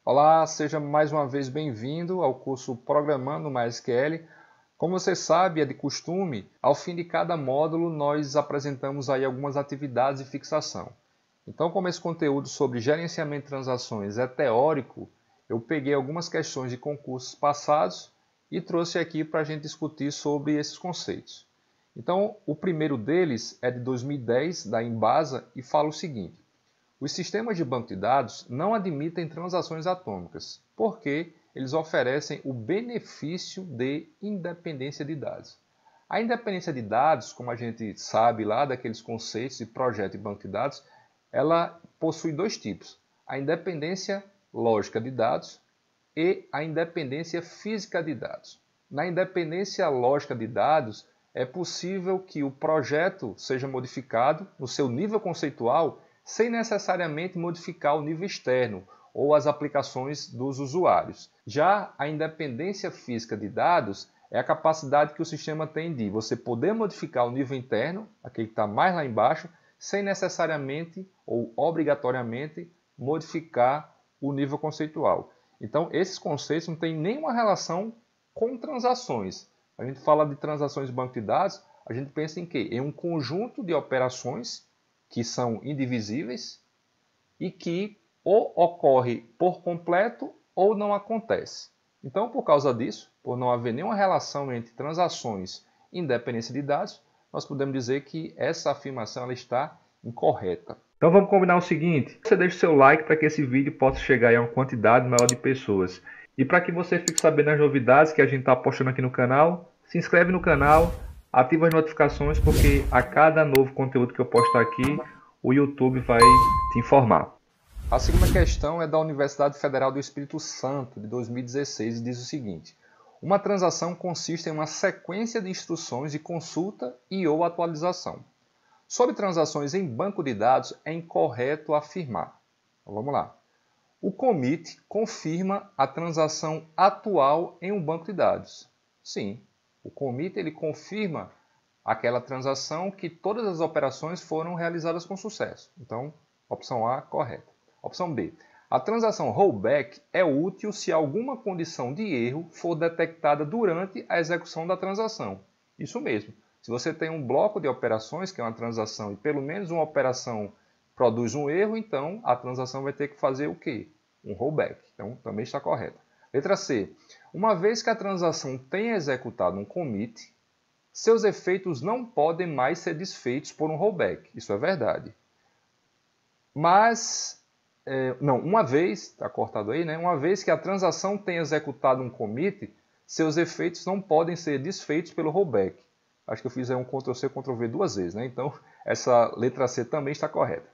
Olá, seja mais uma vez bem-vindo ao curso Programando MySQL. Como você sabe, é de costume, ao fim de cada módulo nós apresentamos aí algumas atividades de fixação. Então, como esse conteúdo sobre gerenciamento de transações é teórico, eu peguei algumas questões de concursos passados e trouxe aqui para a gente discutir sobre esses conceitos. Então, o primeiro deles é de 2010, da Embasa, e fala o seguinte: os sistemas de banco de dados não admitem transações atômicas, porque eles oferecem o benefício de independência de dados. A independência de dados, como a gente sabe lá daqueles conceitos de projeto de banco de dados, ela possui dois tipos: a independência lógica de dados e a independência física de dados. Na independência lógica de dados, é possível que o projeto seja modificado no seu nível conceitual sem necessariamente modificar o nível externo ou as aplicações dos usuários. Já a independência física de dados é a capacidade que o sistema tem de você poder modificar o nível interno, aquele que está mais lá embaixo, sem necessariamente ou obrigatoriamente modificar o nível conceitual. Então, esses conceitos não têm nenhuma relação com transações. A gente fala de transações de banco de dados, a gente pensa em quê? Em um conjunto de operações que são indivisíveis e que ou ocorre por completo ou não acontece. Então, por causa disso, por não haver nenhuma relação entre transações e independência de dados, nós podemos dizer que essa afirmação ela está incorreta. Então vamos combinar o seguinte: você deixa o seu like para que esse vídeo possa chegar a uma quantidade maior de pessoas. E para que você fique sabendo das novidades que a gente está postando aqui no canal, se inscreve no canal, ativa as notificações, porque a cada novo conteúdo que eu postar aqui, o YouTube vai te informar. A segunda questão é da Universidade Federal do Espírito Santo, de 2016, e diz o seguinte: uma transação consiste em uma sequência de instruções de consulta e ou atualização. Sobre transações em banco de dados, é incorreto afirmar. Então, vamos lá. O commit confirma a transação atual em um banco de dados. Sim, o commit ele confirma aquela transação que todas as operações foram realizadas com sucesso. Então, opção A, correta. Opção B. A transação rollback é útil se alguma condição de erro for detectada durante a execução da transação. Isso mesmo. Se você tem um bloco de operações, que é uma transação, e pelo menos uma operação produz um erro, então a transação vai ter que fazer o quê? Um rollback. Então, também está correta. Letra C. Uma vez que a transação tenha executado um commit, seus efeitos não podem mais ser desfeitos por um rollback. Isso é verdade. Mas, uma vez, está cortado aí, né? Uma vez que a transação tenha executado um commit, seus efeitos não podem ser desfeitos pelo rollback. Acho que eu fiz aí um Ctrl+C, Ctrl+V duas vezes, né? Então, essa letra C também está correta.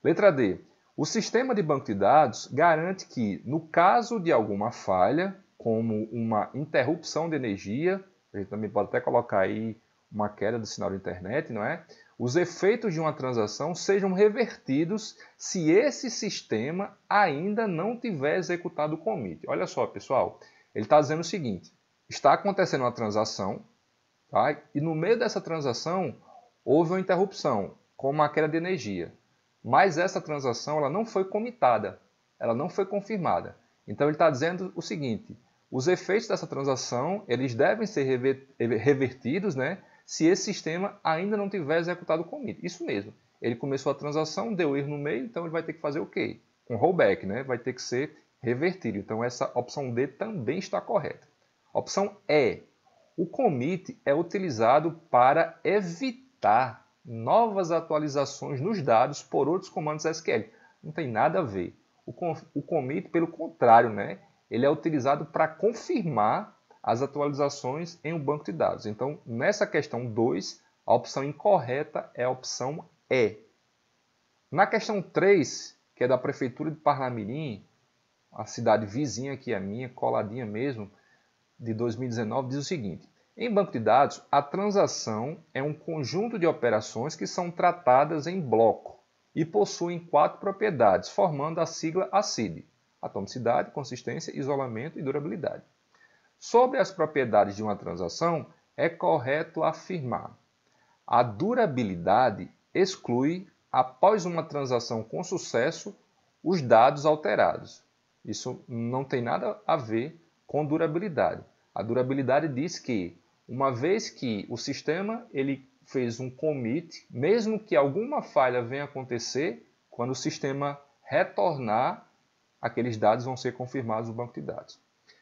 Letra D. O sistema de banco de dados garante que, no caso de alguma falha, como uma interrupção de energia, a gente também pode até colocar aí uma queda do sinal de internet, não é? Os efeitos de uma transação sejam revertidos se esse sistema ainda não tiver executado o commit. Olha só, pessoal, ele está dizendo o seguinte: está acontecendo uma transação, tá? E no meio dessa transação houve uma interrupção, como uma queda de energia. Mas essa transação ela não foi comitada, ela não foi confirmada. Então ele está dizendo o seguinte: os efeitos dessa transação eles devem ser revertidos, né, se esse sistema ainda não tiver executado o commit. Isso mesmo. Ele começou a transação, deu erro no meio, então ele vai ter que fazer o quê? Um rollback, né? Vai ter que ser revertido. Então essa opção D também está correta. Opção E. O commit é utilizado para evitar novas atualizações nos dados por outros comandos SQL. Não tem nada a ver. O commit, pelo contrário, né? Ele é utilizado para confirmar as atualizações em um banco de dados. Então, nessa questão 2, a opção incorreta é a opção E. Na questão 3, que é da Prefeitura de Parnamirim, a cidade vizinha aqui a minha, coladinha mesmo, de 2019, diz o seguinte: em banco de dados, a transação é um conjunto de operações que são tratadas em bloco e possuem 4 propriedades, formando a sigla ACID: atomicidade, consistência, isolamento e durabilidade. Sobre as propriedades de uma transação, é correto afirmar: a durabilidade exclui após uma transação com sucesso, os dados alterados. Isso não tem nada a ver com durabilidade. A durabilidade diz que, uma vez que o sistema ele fez um commit, mesmo que alguma falha venha acontecer, quando o sistema retornar, aqueles dados vão ser confirmados no banco de dados.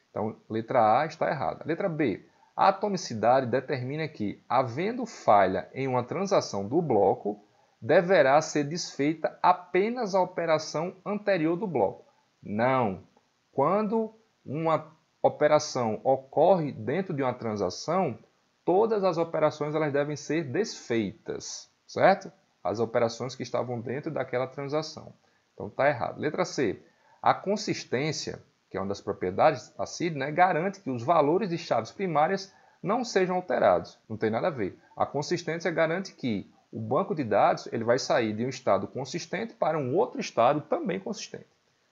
Então, letra A está errada. Letra B. A atomicidade determina que, havendo falha em uma transação do bloco, deverá ser desfeita apenas a operação anterior do bloco. Não. Quando uma operação ocorre dentro de uma transação, todas as operações elas devem ser desfeitas, certo? As operações que estavam dentro daquela transação. Então está errado. Letra C. A consistência, que é uma das propriedades da CID, né, garante que os valores de chaves primárias não sejam alterados. Não tem nada a ver. A consistência garante que o banco de dados ele vai sair de um estado consistente para um outro estado também consistente.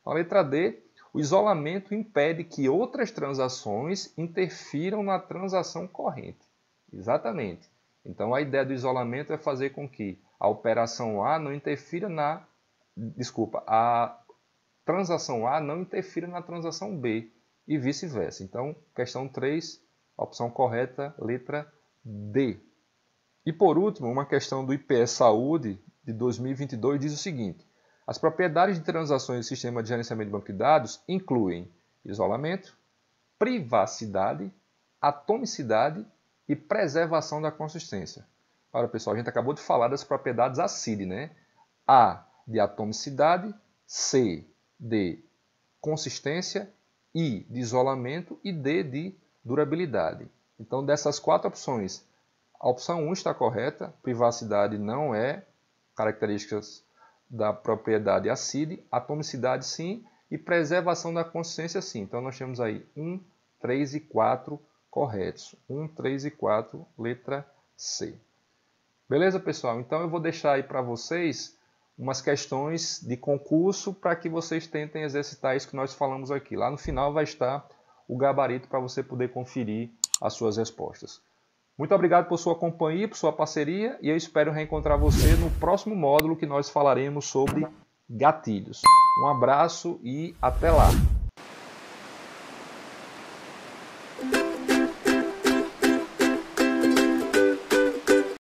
A letra D. O isolamento impede que outras transações interfiram na transação corrente. Exatamente. Então, a ideia do isolamento é fazer com que a operação A não interfira na... Desculpa, a transação A não interfira na transação B e vice-versa. Então, questão 3, a opção correta, letra D. E por último, uma questão do IPE Saúde de 2022 diz o seguinte: as propriedades de transações do sistema de gerenciamento de banco de dados incluem isolamento, privacidade, atomicidade e preservação da consistência. Olha, pessoal, a gente acabou de falar das propriedades ACID, né? A de atomicidade, C de consistência, I de isolamento e D de durabilidade. Então, dessas 4 opções, a opção 1 está correta, privacidade não é características da propriedade ACID, atomicidade sim, e preservação da consistência sim. Então, nós temos aí 1, 3 e 4 corretos. 1, 3 e 4, letra C. Beleza, pessoal? Então, eu vou deixar aí para vocês umas questões de concurso para que vocês tentem exercitar isso que nós falamos aqui. Lá no final vai estar o gabarito para você poder conferir as suas respostas. Muito obrigado por sua companhia, por sua parceria, e eu espero reencontrar você no próximo módulo que nós falaremos sobre gatilhos. Um abraço e até lá!